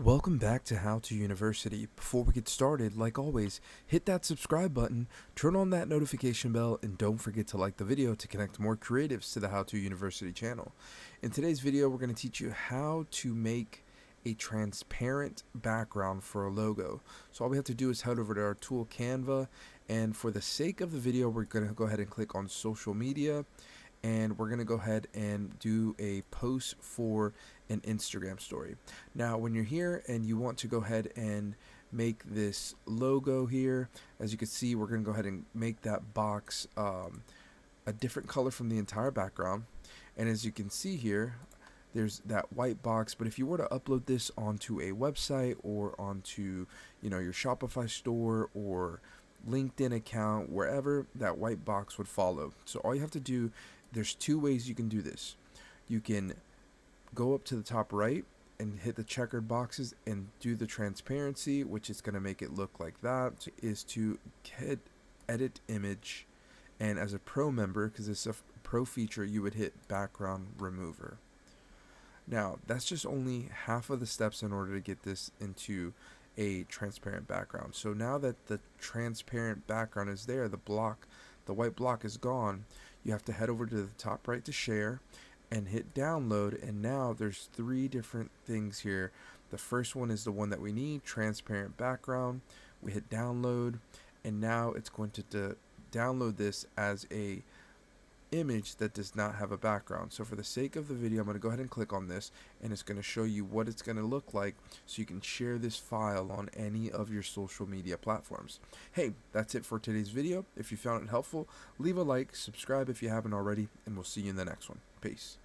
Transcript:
Welcome back to How to University. Before we get started, like always, hit that subscribe button, turn on that notification bell, and don't forget to like the video to connect more creatives to the How to University channel. In today's video, we're going to teach you how to make a transparent background for a logo. So all we have to do is head over to our tool Canva, and for the sake of the video, we're going to go ahead and click on social media, and we're going to go ahead and do a post for an Instagram story. Now, when you're here and you want to go ahead and make this logo here, as you can see, we're going to go ahead and make that box a different color from the entire background. And as you can see here, there's that white box, but if you were to upload this onto a website or onto, your Shopify store or LinkedIn account, wherever, that white box would follow. So all you have to do, there's two ways you can do this. You can go up to the top right and hit the checkered boxes and do the transparency, which is going to make it look like that, is to hit edit image, and as a pro member, because it's a pro feature, you would hit background remover. Now, that's just only half of the steps in order to get this into a transparent background. So now that the transparent background is there, the white block is gone, you have to head over to the top right to share and hit download, and now there's three different things here. The first one is the one that we need, transparent background. We hit download, and now it's going to download this as a image that does not have a background. So for the sake of the video, I'm going to go ahead and click on this, and it's going to show you what it's going to look like so you can share this file on any of your social media platforms. Hey, that's it for today's video. If you found it helpful, leave a like, subscribe if you haven't already, and we'll see you in the next one. Peace.